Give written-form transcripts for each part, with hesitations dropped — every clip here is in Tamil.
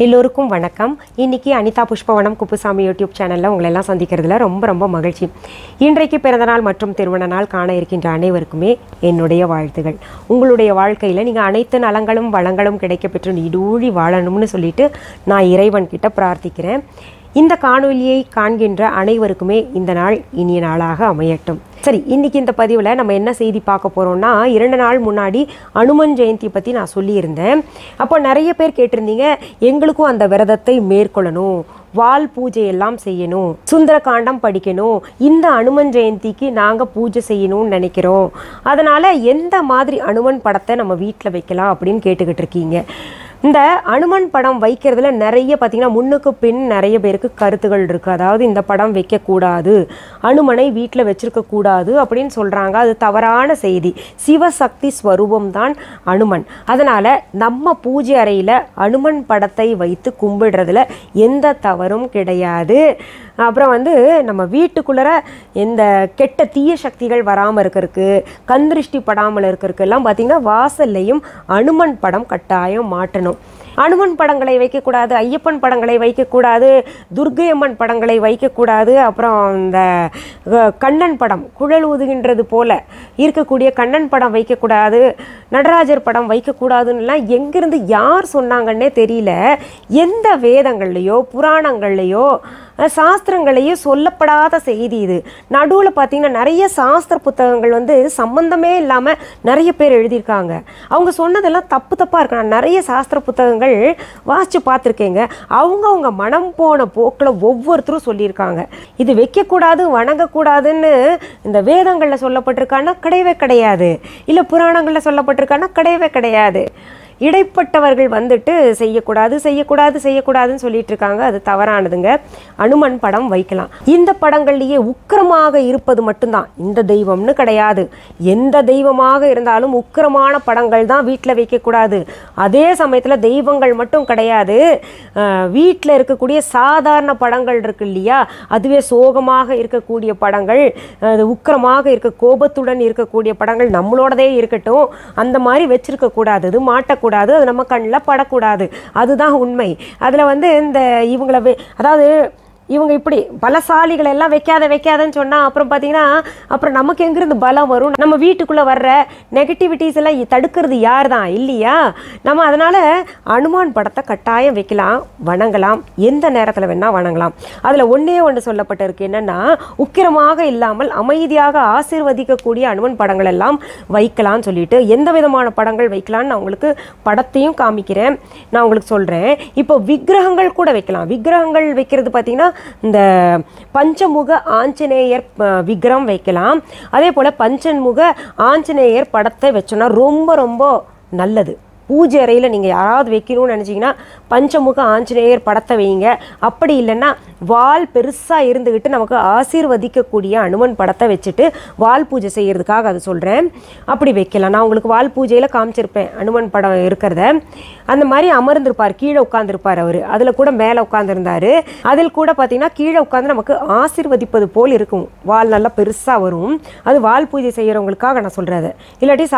எல்லோருக்கும் வணக்கம். இன்னைக்கு அனிதா புஷ்பவனம் குப்புசாமி யூடியூப் சேனலில் உங்களை எல்லாம் சந்திக்கிறதுல ரொம்ப மகிழ்ச்சி. இன்றைக்கு பிறந்தநாள் மற்றும் திருமண நாள் காண இருக்கின்ற அனைவருக்குமே என்னுடைய வாழ்த்துகள். உங்களுடைய வாழ்க்கையில் நீங்கள் அனைத்து நலங்களும் வளங்களும் கிடைக்கப்பெற்று நீடூழி வாழணும்னு சொல்லிட்டு நான் இறைவன் கிட்ட பிரார்த்திக்கிறேன். இந்த காணொலியை காண்கின்ற அனைவருக்குமே இந்த நாள் இனிய நாளாக அமையட்டும். சரி, இன்றைக்கி இந்த பதிவில் நம்ம என்ன செய்தி பார்க்க போகிறோம்னா, 2 நாள் முன்னாடி அனுமன் ஜெயந்தி பற்றி நான் சொல்லியிருந்தேன். அப்போ நிறைய பேர் கேட்டிருந்தீங்க, எங்களுக்கும் அந்த விரதத்தை மேற்கொள்ளணும், வால் பூஜை எல்லாம் செய்யணும், சுந்தரகாண்டம் படிக்கணும், இந்த அனுமன் ஜெயந்திக்கு நாங்கள் பூஜை செய்யணும்னு நினைக்கிறோம், அதனால் எந்த மாதிரி அனுமன் படத்தை நம்ம வீட்டில் வைக்கலாம் அப்படின்னு கேட்டுக்கிட்டு இருக்கீங்க. இந்த அனுமன் படம் வைக்கிறதுல நிறைய பார்த்திங்கன்னா முன்னுக்கு பின் நிறைய பேருக்கு கருத்துகள் இருக்குது. அதாவது இந்த படம் வைக்கக்கூடாது, அனுமனை வீட்டில் வச்சுருக்கக்கூடாது அப்படின்னு சொல்கிறாங்க. அது தவறான செய்தி. சிவசக்தி ஸ்வரூபம்தான் அனுமன். அதனால் நம்ம பூஜை அறையில் அனுமன் படத்தை வைத்து கும்பிடுறதுல எந்த தவறும் கிடையாது. அப்புறம் நம்ம வீட்டுக்குள்ளே எந்த கெட்ட தீய சக்திகள் வராமல் இருக்கிறதுக்கு, கந்திருஷ்டி படாமல் இருக்கிறதுக்கு எல்லாம் பார்த்திங்கன்னா வாசல்லையும் அனுமன் படம் கட்டாயம் மாட்டணும். அனுமன் படங்களை வைக்கக்கூடாது, ஐயப்பன் படங்களை வைக்கக்கூடாது, துர்க்கை அம்மன் படங்களை வைக்கக்கூடாது, அப்புறம் இந்த கண்ணன் படம் குழல் ஊதுகின்றது போல இருக்கக்கூடிய கண்ணன் படம் வைக்கக்கூடாது, நடராஜர் படம் வைக்கக்கூடாதுன்னெலாம் எங்கேருந்து யார் சொன்னாங்கன்னே தெரியல. எந்த வேதங்கள்லையோ புராணங்கள்லையோ சாஸ்திரங்களையே சொல்லப்படாத செய்தி இது. நடுவில் பார்த்திங்கன்னா நிறைய சாஸ்திர புத்தகங்கள் சம்பந்தமே இல்லாமல் நிறைய பேர் எழுதியிருக்காங்க. அவங்க சொன்னதெல்லாம் தப்பாக இருக்கு. நான் நிறைய சாஸ்திர புத்தகங்கள் வாசித்து பார்த்துருக்கேங்க. அவங்க மனம் போன போக்கில் ஒவ்வொருத்தரும் சொல்லியிருக்காங்க. இது வைக்கக்கூடாது, வணங்கக்கூடாதுன்னு இந்த வேதங்களில் சொல்லப்பட்டிருக்கான்னா கிடையவே கிடையாது. இல்லை புராணங்களில் சொல்லப்பட்டிருக்கான்னா கிடையவே கிடையாது. இடைப்பட்டவர்கள் செய்யக்கூடாதுன்னு சொல்லிட்டு இருக்காங்க. அது தவறானதுங்க. அனுமன் படம் வைக்கலாம். இந்த படங்கள்லேயே உக்கிரமாக இருப்பது மட்டும்தான், இந்த தெய்வம்னு கிடையாது. எந்த தெய்வமாக இருந்தாலும் உக்கிரமான படங்கள் தான் வீட்டில் வைக்கக்கூடாது. அதே சமயத்தில் தெய்வங்கள் மட்டும் கிடையாது, வீட்டில் இருக்கக்கூடிய சாதாரண படங்கள் இருக்கு இல்லையா, அதுவே சோகமாக இருக்கக்கூடிய படங்கள், அது உக்கிரமாக இருக்க கோபத்துடன் இருக்கக்கூடிய படங்கள் நம்மளோடதே இருக்கட்டும், அந்த மாதிரி வச்சிருக்கக்கூடாது. அது மாட்டக்கூடாது, அது நம்ம கண்ணில் படக்கூடாது. அதுதான் உண்மை. அதில் இந்த இவங்களை அதாவது இவங்க இப்படி பலசாலிகளை எல்லாம் வைக்காதன்னு சொன்னால் அப்புறம் பார்த்திங்கன்னா அப்புறம் நமக்கு எங்கேருந்து பலம் வரும்? நம்ம வீட்டுக்குள்ளே வர்ற நெகட்டிவிட்டிஸ் எல்லாம் தடுக்கிறது யார் தான் இல்லையா? நம்ம அதனால் அனுமான் படத்தை கட்டாயம் வைக்கலாம், வணங்கலாம், எந்த நேரத்தில் வேணால் வணங்கலாம். அதில் ஒன்று சொல்லப்பட்டிருக்கு, என்னென்னா உக்கிரமாக இல்லாமல் அமைதியாக ஆசீர்வதிக்கக்கூடிய அனுமன் படங்கள் எல்லாம் வைக்கலாம்னு சொல்லிட்டு, எந்த விதமான படங்கள் வைக்கலான்னு நான் உங்களுக்கு படத்தையும் காமிக்கிறேன், நான் உங்களுக்கு சொல்கிறேன். இப்போ விக்கிரகங்கள் கூட வைக்கலாம். விக்கிரகங்கள் வைக்கிறது பார்த்திங்கன்னா இந்த பஞ்சமுக ஆஞ்சநேயர் விக்கிரம் வைக்கலாம். அதே போல் பஞ்சமுக ஆஞ்சநேயர் படத்தை வச்சோன்னா ரொம்ப நல்லது. பூஜை அறையில் நீங்கள் யாராவது வைக்கணும்னு நினச்சிங்கன்னா பஞ்சமுக ஆஞ்சநேயர் படத்தை வைங்க. அப்படி இல்லைன்னா வால் பெருசாக இருந்துக்கிட்டு நமக்கு ஆசீர்வதிக்கக்கூடிய அனுமன் படத்தை வச்சுட்டு வால் பூஜை செய்கிறதுக்காக அது சொல்கிறேன். அப்படி வைக்கலாம். நான் உங்களுக்கு வால் பூஜையில் காமிச்சிருப்பேன் அனுமன் படம் இருக்கிறத. அந்த மாதிரி அமர்ந்திருப்பார், கீழே உட்காந்துருப்பார் அவர். அதில் கூட மேலே உட்காந்துருந்தார். அதில் கூட பார்த்திங்கன்னா கீழே உட்காந்து நமக்கு ஆசீர்வதிப்பது போல் இருக்கும். வால் நல்லா பெருசாக வரும். அது வால் பூஜை செய்கிறவங்களுக்காக நான் சொல்கிறது. இல்லாட்டி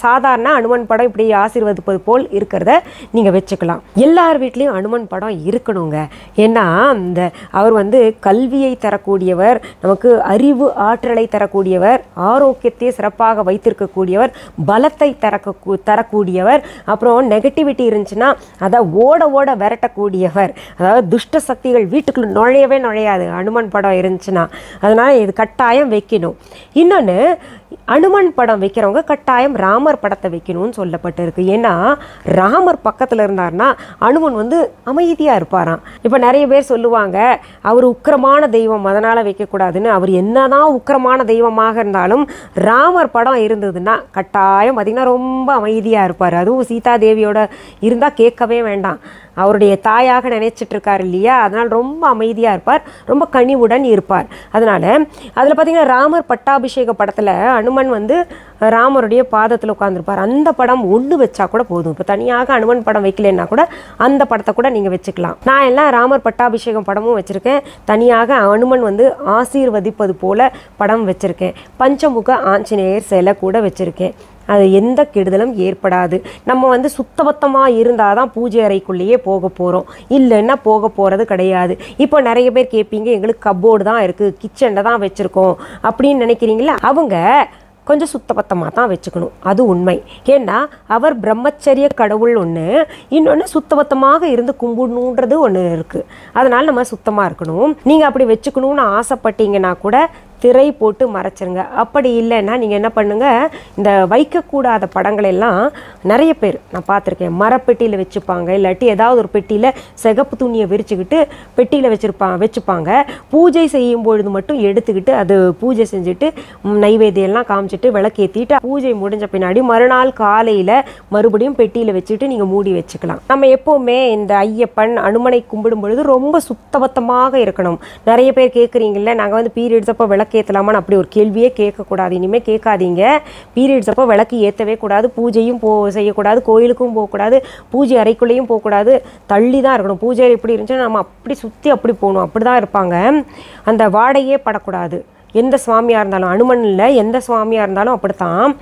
சாதாரண அனுமன் படம் இப்படி ஆசீர்வதிப்பது போல் இருக்கிறத நீங்கள் வச்சுக்கலாம். எல்லார் வீட்லேயும் அனுமன் படம் இருக்கணுங்க. ஏன்னா அவர் கல்வியை தரக்கூடியவர், நமக்கு அறிவு ஆற்றலை தரக்கூடியவர், ஆரோக்கியத்தை சிறப்பாக வைத்திருக்கக்கூடியவர், பலத்தை தரக்கூடியவர், அப்புறம் நெகட்டிவிட்டி இருந்துச்சுன்னா அதை ஓட விரட்டக்கூடியவர். அதாவது துஷ்ட சக்திகள் வீட்டுக்குள்ள நுழையாது அனுமன் படம் இருந்துச்சுன்னா. அதனால் இது கட்டாயம் வைக்கணும். இன்னொன்று, அனுமன் படம் வைக்கிறவங்க கட்டாயம் ராமர் படத்தை வைக்கணும்னு சொல்லப்பட்டிருக்கு. ஏன்னா ராமர் பக்கத்தில் இருந்தார்னா அனுமன் அமைதியாக இருப்பாராம். இப்போ நிறைய பேர் சொல்லுவாங்க அவர் உக்கிரமான தெய்வம் அதனால் வைக்கக்கூடாதுன்னு. அவர் என்னதான் உக்கிரமான தெய்வமாக இருந்தாலும் ராமர் படம் இருந்ததுன்னா கட்டாயம் பார்த்திங்கன்னா ரொம்ப அமைதியாக இருப்பார். அதுவும் சீதா தேவியோட இருந்தால் கேட்கவே வேண்டாம். அவருடைய தாயாக நினைச்சிட்ருக்கார் இல்லையா, அதனால் ரொம்ப அமைதியாக இருப்பார், ரொம்ப கனிவுடன் இருப்பார். அதனால் அதில் பார்த்திங்கன்னா ராமர் பட்டாபிஷேக படத்தில் அனுமன் ராமருடைய பாதத்தில் உட்காந்துருப்பார். அந்த படம் ஒன்று வச்சா கூட போதும். இப்போ தனியாக அனுமன் படம் வைக்கலன்னா கூட அந்த படத்தை கூட நீங்கள் வச்சுக்கலாம். நான் எல்லாம் ராமர் பட்டாபிஷேகம் படமும் வச்சுருக்கேன், தனியாக அனுமன் ஆசீர்வதிப்பது போல படம் வச்சுருக்கேன், பஞ்சமுக ஆஞ்சநேயர் சிலை கூட வச்சுருக்கேன். அது எந்த கெடுதலும் ஏற்படாது. நம்ம வந்து சுத்தபத்தமாக இருந்தால் தான் பூஜை அறைக்குள்ளேயே போக போகிறோம், இல்லைன்னா போக போகிறது கிடையாது. இப்போ நிறைய பேர் கேட்பீங்க, எங்களுக்கு கப்போர்டு தான் இருக்குது, கிச்சனில் தான் வச்சுருக்கோம் அப்படின்னு நினைக்கிறீங்களா? அவங்க கொஞ்சம் சுத்தபத்தமாக தான் வச்சுக்கணும், அது உண்மை. ஏன்னா அவர் பிரம்மச்சரிய கடவுள் ஒன்று, இன்னொன்று சுத்தபத்தமாக இருந்து கும்பிடணுன்றது ஒன்று இருக்குது. அதனால் நம்ம சுத்தமாக இருக்கணும். நீங்கள் அப்படி வச்சுக்கணும்னு ஆசைப்பட்டீங்கன்னா கூட திரை போட்டு மறைச்சிருங்க. அப்படி இல்லைன்னா நீங்கள் என்ன பண்ணுங்கள், இந்த வைக்கக்கூடாத படங்கள் எல்லாம் நிறைய பேர் நான் பார்த்துருக்கேன், மரப்பெட்டியில் வச்சுப்பாங்க, இல்லாட்டி ஏதாவது ஒரு பெட்டியில் சிகப்பு துணியை விரிச்சுக்கிட்டு பெட்டியில் வச்சுப்பாங்க. பூஜை செய்யும் பொழுது மட்டும் எடுத்துக்கிட்டு அது பூஜை செஞ்சுட்டு நைவேத்தியெல்லாம் காமிச்சிட்டு விளக்கேற்றிட்டு பூஜை முடிஞ்ச பின்னாடி மறுநாள் காலையில் மறுபடியும் பெட்டியில் வச்சுட்டு நீங்கள் மூடி வச்சுக்கலாம். நம்ம எப்போவுமே இந்த ஐயப்பன் அனுமனை கும்பிடும் பொழுது ரொம்ப சுத்தபத்தமாக இருக்கணும். நிறைய பேர் கேட்குறீங்கள, நாங்கள் வந்து பீரியட்ஸ் அப்போ விளக்கேற்றலாமான்னு அப்படி ஒரு கேள்வியே கேட்கக்கூடாது. இனிமேல் கேட்காதீங்க. பீரியட்ஸ் அப்போ விளக்கு ஏற்றவே கூடாது, பூஜையும் செய்யக்கூடாது, கோயிலுக்கும் போகக்கூடாது, பூஜை அறைக்குள்ளேயும் போகக்கூடாது, தள்ளி தான் இருக்கணும். பூஜை எப்படி இருந்துச்சுன்னா நம்ம அப்படி சுற்றி அப்படி போகணும், அப்படி தான் இருப்பாங்க. அந்த வாடையே படக்கூடாது. எந்த சுவாமியாக இருந்தாலும், அனுமன் இல்லை, எந்த சுவாமியாக இருந்தாலும் அப்படித்தான்.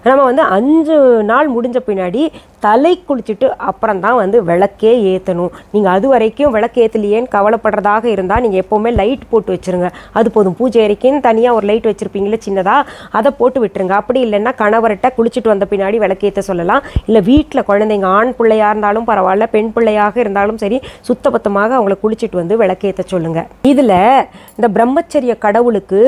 நம்ம வந்து 5 நாள் முடிஞ்ச பின்னாடி தலை குளிச்சுட்டு அப்புறம் தான் வந்து விளக்கே ஏற்றணும். நீங்கள் அது வரைக்கும் விளக்கு ஏற்றலையேன்னு கவலைப்படுறதாக இருந்தால் நீங்கள் எப்போவுமே லைட் போட்டு வச்சுருங்க, அது போதும். பூஜை அறைக்குன்னு தனியாக ஒரு லைட் வச்சுருப்பீங்களே சின்னதாக, அதை போட்டு விட்டுருங்க. அப்படி இல்லைன்னா கணவர்கிட்ட குளிச்சுட்டு வந்த பின்னாடி விளக்கேற்ற சொல்லலாம். இல்லை வீட்டில் குழந்தைங்க ஆண் பிள்ளையாக இருந்தாலும் பரவாயில்ல, பெண் பிள்ளையாக இருந்தாலும் சரி, சுத்தபத்தமாக அவங்கள குளிச்சுட்டு வந்து விளக்கேற்ற சொல்லுங்கள். இதில் இந்த பிரம்மச்சரிய கடவுளுக்கு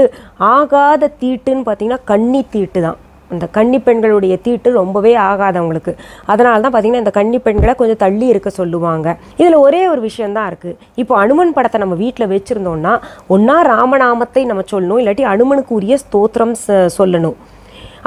ஆகாத தீட்டுன்னு பார்த்தீங்கன்னா கன்னி தீட்டு தான். அந்த கன்னி பெண்களுடைய தீட்டு ரொம்பவே ஆகாதவங்களுக்கு. அதனால தான் பார்த்திங்கன்னா இந்த கன்னி பெண்களை கொஞ்சம் தள்ளி இருக்க சொல்லுவாங்க. இதில் ஒரே ஒரு விஷயந்தான் இருக்குது. இப்போ அனுமன் படத்தை நம்ம வீட்டில் வச்சுருந்தோம்னா ஒன்றா ராமநாமத்தை நம்ம சொல்லணும், இல்லாட்டி அனுமனுக்கு உரிய ஸ்தோத்திரம் சொல்லணும்.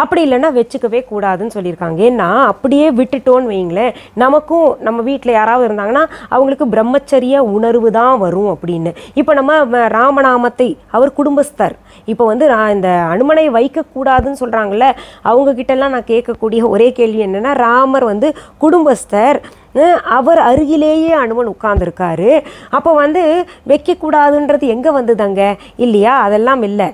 அப்படி இல்லைன்னா வச்சுக்கவே கூடாதுன்னு சொல்லியிருக்காங்க. ஏன்னா அப்படியே விட்டுட்டோன்னு வைங்களேன், நமக்கும் நம்ம வீட்டில் யாராவது இருந்தாங்கன்னா அவங்களுக்கு பிரம்மச்சரிய உணர்வு தான் வரும் அப்படின்னு. இப்போ நம்ம ராமநாமத்தை, அவர் குடும்பஸ்தர், இப்போ வந்து இந்த அனுமனை வைக்கக்கூடாதுன்னு சொல்கிறாங்கல்ல, அவங்கக்கிட்டலாம் நான் கேட்கக்கூடிய ஒரே கேள்வி என்னென்னா, ராமர் வந்து குடும்பஸ்தர், அவர் அருகிலேயே அனுமன் உட்கார்ந்துருக்காரு, அப்போ வந்து வைக்கக்கூடாதுன்றது எங்கே வந்ததுங்க? இல்லையா? அதெல்லாம் இல்லை.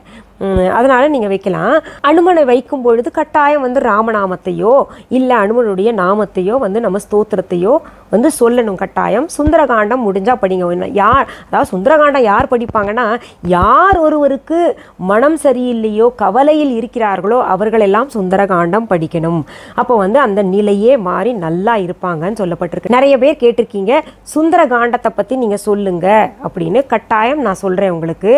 அதனால் நீங்கள் வைக்கலாம். அனுமனை வைக்கும் பொழுது கட்டாயம் வந்து ராமநாமத்தையோ இல்லை அனுமனுடைய நாமத்தையோ வந்து நம்ம ஸ்தோத்திரத்தையோ வந்து சொல்லணும் கட்டாயம். சுந்தரகாண்டம் முடிஞ்சால் படிங்க. யார், அதாவது சுந்தரகாண்டம் யார் படிப்பாங்கன்னா, யார் ஒருவருக்கு மனம் சரியில்லையோ கவலையில் இருக்கிறார்களோ அவர்களெல்லாம் சுந்தரகாண்டம் படிக்கணும். அப்போ வந்து அந்த நிலையே மாறி நல்லா இருப்பாங்கன்னு சொல்லப்பட்டிருக்கு. நிறைய பேர் கேட்டிருக்கீங்க, சுந்தரகாண்டத்தை பற்றி நீங்கள் சொல்லுங்க அப்படின்னு. கட்டாயம் நான் சொல்கிறேன் உங்களுக்கு,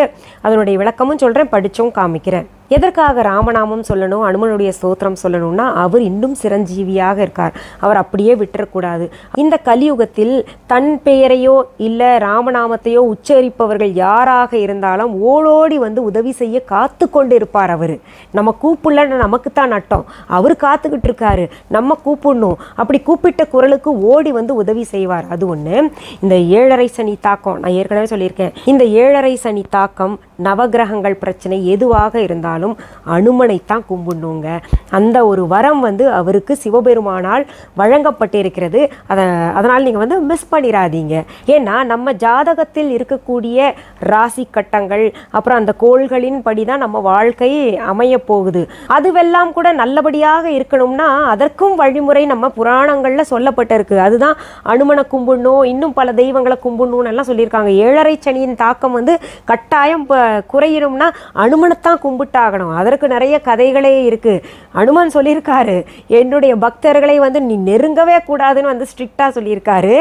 அதனுடைய விளக்கமும் சொல்கிறேன், படித்தும் காமிக்கிறேன். எதற்காக ராமநாமம் சொல்லணும், அனுமனுடைய ஸ்தோத்திரம் சொல்லணும்னா, அவர் இன்னும் சிரஞ்சீவியாக இருக்கார், அவர் அப்படியே விட்டுறக்கூடாது. இந்த கலியுகத்தில் தன் பெயரையோ இல்லை ராமநாமத்தையோ உச்சரிப்பவர்கள் யாராக இருந்தாலும் ஓடோடி வந்து உதவி செய்ய காத்து கொண்டு இருப்பார். அவர் நம்ம கூப்பிடலன்னு நமக்கு தான் நட்டம், அவர் காத்துக்கிட்டு இருக்காரு, நம்ம கூப்பிடணும். அப்படி கூப்பிட்ட குரலுக்கு ஓடி வந்து உதவி செய்வார். அது ஒன்று. இந்த 7.5 சனி தாக்கம் நான் ஏற்கனவே சொல்லியிருக்கேன். இந்த 7.5 சனி தாக்கம், நவகிரகங்கள் பிரச்சனை எதுவாக இருந்தாலும் அனுமனைத்தான் கும்பிடணுங்க. அந்த ஒரு வரம் வந்து அவருக்கு சிவபெருமானால் வழங்கப்பட்டிருக்கிறது. அதனால் நீங்கள் வந்து மிஸ் பண்ணிடாதீங்க. ஏன்னா நம்ம ஜாதகத்தில் இருக்கக்கூடிய ராசி கட்டங்கள், அப்புறம் அந்த கோள்களின் படி தான் நம்ம வாழ்க்கை அமைய போகுது. அதுவெல்லாம் கூட நல்லபடியாக இருக்கணும்னா அதற்கும் வழிமுறை நம்ம புராணங்களில் சொல்லப்பட்டிருக்கு. அதுதான் அனுமனை கும்பிடணும், இன்னும் பல தெய்வங்களை கும்பிடணும்னு எல்லாம் சொல்லியிருக்காங்க. 7.5 சனியின் தாக்கம் வந்து கட்டாயம் குறையணும்னா அனுமனைத்தான் கும்பிட்டாகணும். அதற்கு நிறைய கதைகளே இருக்கு. அனுமன் சொல்லியிருக்காரு, என்னுடைய பக்தர்களை வந்து நீ நெருங்கவே கூடாதுன்னு வந்து ஸ்ட்ரிக்டாக சொல்லியிருக்காரு.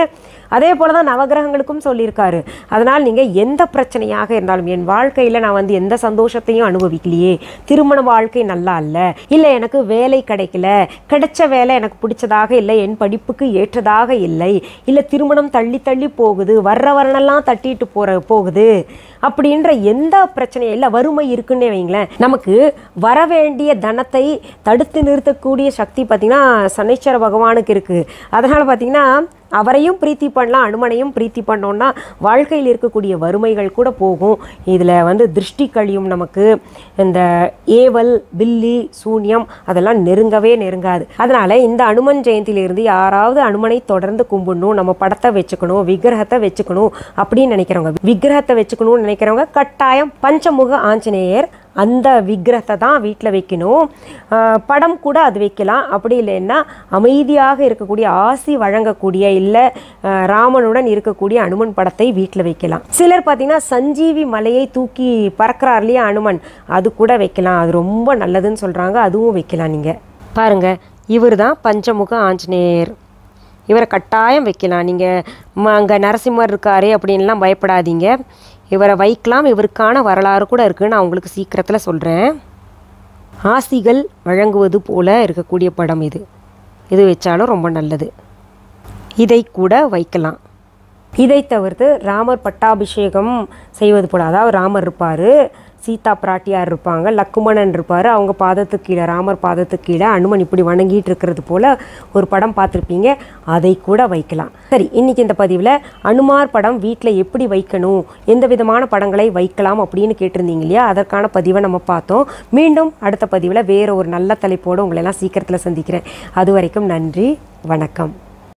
அதே போல தான் நவகிரகங்களுக்கும் சொல்லியிருக்காரு. அதனால் நீங்கள் எந்த பிரச்சனையாக இருந்தாலும், என் வாழ்க்கையில் நான் வந்து எந்த சந்தோஷத்தையும் அனுபவிக்கலையே, திருமண வாழ்க்கை நல்லா இல்லை எனக்கு வேலை கிடைக்கல, கிடைச்ச வேலை எனக்கு பிடிச்சதாக இல்லை, என் படிப்புக்கு ஏற்றதாக இல்லை, இல்லை திருமணம் தள்ளி தள்ளி போகுது, வர்றவரெல்லாம் தட்டிட்டு போகுது அப்படின்ற எந்த பிரச்சனையும் இல்லை, வறுமை இருக்குன்னே வைங்களேன், நமக்கு வர வேண்டிய தனத்தை தடுத்து நிறுத்தக்கூடிய சக்தி பார்த்திங்கன்னா சனீஸ்வர பகவானுக்கு இருக்குது. அதனால் பார்த்திங்கன்னா அவரையும் பிரீத்தி பண்ணலாம், அனுமனையும் பிரீத்தி பண்ணோன்னா வாழ்க்கையில் இருக்கக்கூடிய வறுமைகள் கூட போகும். இதில் வந்து திருஷ்டி கழியும், நமக்கு இந்த ஏவல் பில்லி சூன்யம் அதெல்லாம் நெருங்கவே நெருங்காது. அதனால் இந்த அனுமன் ஜெயந்தியிலிருந்து யாராவது அனுமனை தொடர்ந்து கும்பிடணும், நம்ம படத்தை வச்சுக்கணும், விக்கிரகத்தை வச்சுக்கணும் அப்படின்னு நினைக்கிறவங்க, விக்கிரகத்தை வச்சுக்கணும்னு நினைக்கிறவங்க கட்டாயம் பஞ்சமுக ஆஞ்சநேயர் அந்த விக்கிரகத்தை தான் வீட்டில் வைக்கணும். படம் கூட அது வைக்கலாம். அப்படி இல்லைன்னா அமைதியாக இருக்கக்கூடிய ஆசி வழங்கக்கூடிய இல்லை ராமனுடன் இருக்கக்கூடிய அனுமன் படத்தை வீட்டில் வைக்கலாம். சிலர் பார்த்திங்கன்னா சஞ்சீவி மலையை தூக்கி பறக்கிறார் இல்லையா அனுமன், அது கூட வைக்கலாம். அது ரொம்ப நல்லதுன்னு சொல்கிறாங்க, அதுவும் வைக்கலாம். நீங்கள் பாருங்கள், இவர் தான் பஞ்சமுக ஆஞ்சநேயர், இவரை கட்டாயம் வைக்கலாம். நீங்கள் அங்கே நரசிம்மர் இருக்காரே அப்படின்லாம் பயப்படாதீங்க, இவரை வைக்கலாம். இவருக்கான வரலாறு கூட இருக்குது, நான் உங்களுக்கு சீக்கிரத்தில் சொல்கிறேன். ஆசிகள் வழங்குவது போல இருக்கக்கூடிய படம் இது, இது வச்சாலும் ரொம்ப நல்லது. இதை கூட வைக்கலாம். இதை தவிர்த்து ராமர் பட்டாபிஷேகம் செய்வது போல், அதாவது ராமர் இருப்பார், சீதா பிராட்டியார் இருப்பாங்க, லக்குமணன் இருப்பார், அவங்க பாதத்துக்கு கீழே ராமர் பாதத்துக்கு கீழே அனுமன் இப்படி வணங்கிட்டு இருக்கிறது போல் ஒரு படம் பார்த்துருப்பீங்க, அதை கூட வைக்கலாம். சரி, இன்றைக்கி இந்த பதிவில் அனுமார் படம் வீட்டில் எப்படி வைக்கணும், எந்த விதமான படங்களை வைக்கலாம் அப்படின்னு கேட்டிருந்தீங்க இல்லையா, அதற்கான பதிவை நம்ம பார்த்தோம். மீண்டும் அடுத்த பதிவில் வேறு ஒரு நல்ல தலைப்போடு உங்களெல்லாம் சீக்கிரத்தில் சந்திக்கிறேன். அது வரைக்கும் நன்றி, வணக்கம்.